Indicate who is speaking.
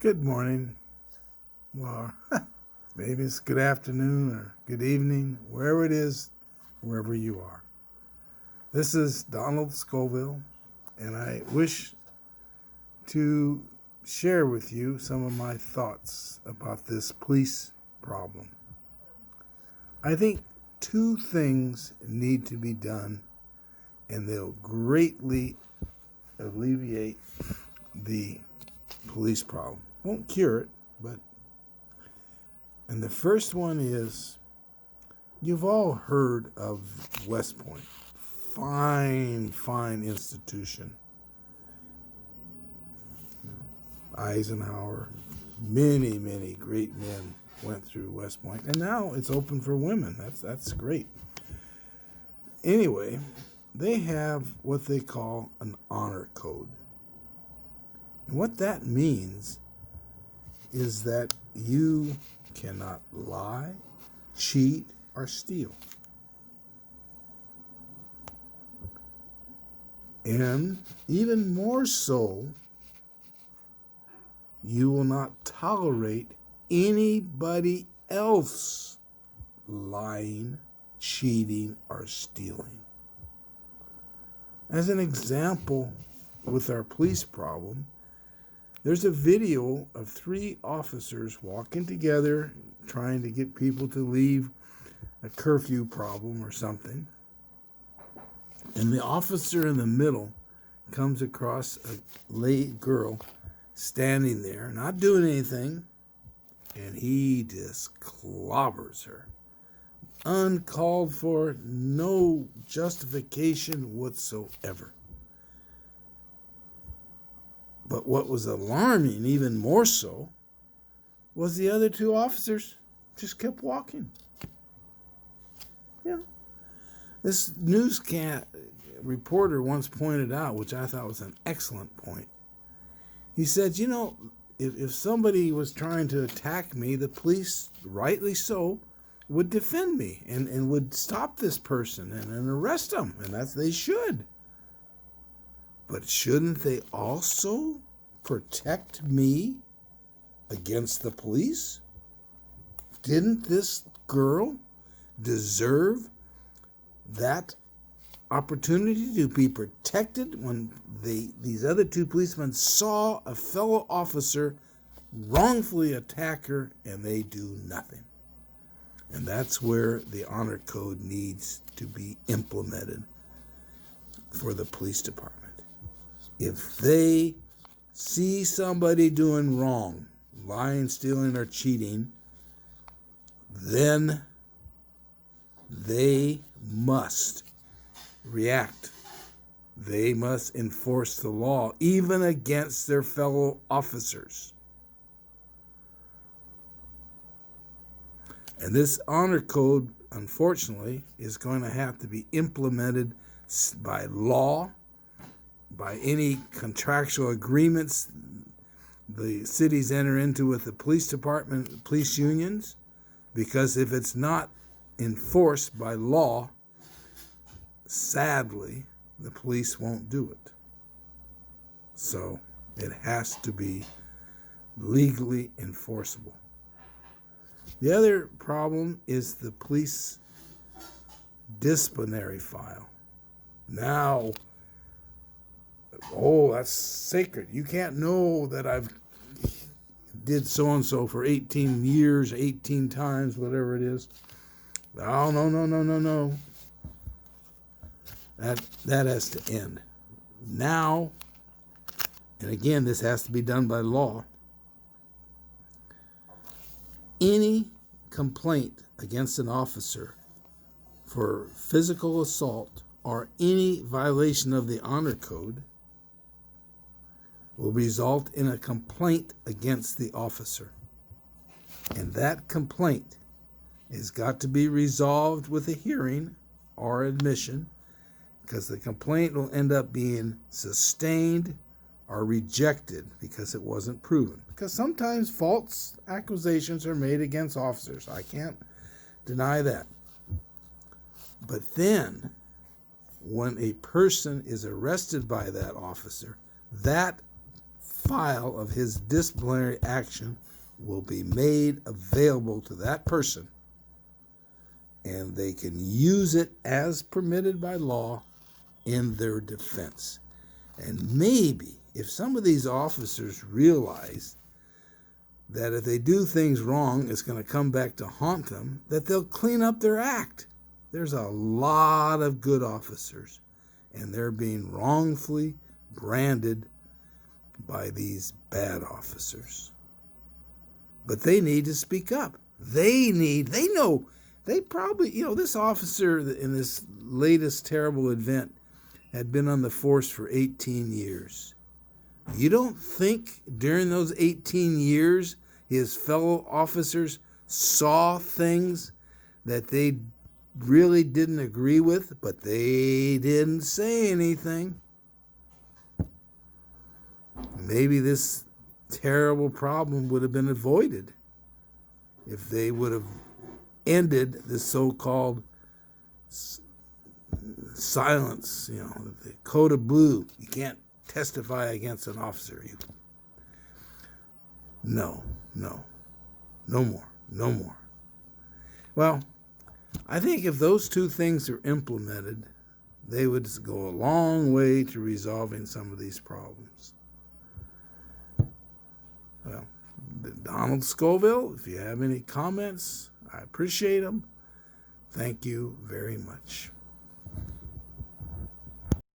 Speaker 1: Good morning. Well, maybe it's good afternoon or good evening, wherever it is, wherever you are. This is Donald Scoville, and I wish to share with you some of my thoughts about this police problem. I think two things need to be done, and they'll greatly alleviate the police problem. Won't cure it, and the first one is, you've all heard of West Point. Fine institution. Eisenhower, many great men went through West Point, and now it's open for women. That's great. Anyway, they have what they call an honor code. And what that means is that you cannot lie, cheat, or steal. And even more so, you will not tolerate anybody else lying, cheating, or stealing. As an example, with our police problem, there's a video of three officers walking together, trying to get people to leave a curfew problem or something. And the officer in the middle comes across a girl standing there, not doing anything, and he just clobbers her. Uncalled for, no justification whatsoever. But what was alarming, even more so, was the other two officers just kept walking. Yeah. This reporter once pointed out, which I thought was an excellent point. He said, if somebody was trying to attack me, the police, rightly so, would defend me and would stop this person and arrest them, and they should. But shouldn't they also protect me against the police? Didn't this girl deserve that opportunity to be protected when these other two policemen saw a fellow officer wrongfully attack her and they do nothing? And that's where the honor code needs to be implemented for the police department. If they see somebody doing wrong, lying, stealing, or cheating, then they must react. They must enforce the law, even against their fellow officers. And this honor code, unfortunately, is going to have to be implemented by law, by any contractual agreements the cities enter into with the police department, police unions, because if it's not enforced by law, sadly, the police won't do it. So it has to be legally enforceable. The other problem is the police disciplinary file. Now, that's sacred. You can't know that I've did so-and-so for 18 years, 18 times, whatever it is. Oh, no. That has to end. Now, and again, this has to be done by law, any complaint against an officer for physical assault or any violation of the honor code will result in a complaint against the officer. And that complaint has got to be resolved with a hearing or admission, because the complaint will end up being sustained or rejected because it wasn't proven. Because sometimes false accusations are made against officers. I can't deny that. But then, when a person is arrested by that officer, that file of his disciplinary action will be made available to that person, and they can use it as permitted by law in their defense. And maybe if some of these officers realize that if they do things wrong, it's going to come back to haunt them, that they'll clean up their act. There's a lot of good officers, and they're being wrongfully branded by these bad officers. But they need to speak up. They probably, this officer in this latest terrible event had been on the force for 18 years. You don't think during those 18 years his fellow officers saw things that they really didn't agree with, but they didn't say anything? Maybe this terrible problem would have been avoided if they would have ended the so-called silence, the code of blue. You can't testify against an officer. No more. Well, I think if those two things are implemented, they would go a long way to resolving some of these problems. Well, Donald Scoville, if you have any comments, I appreciate them. Thank you very much.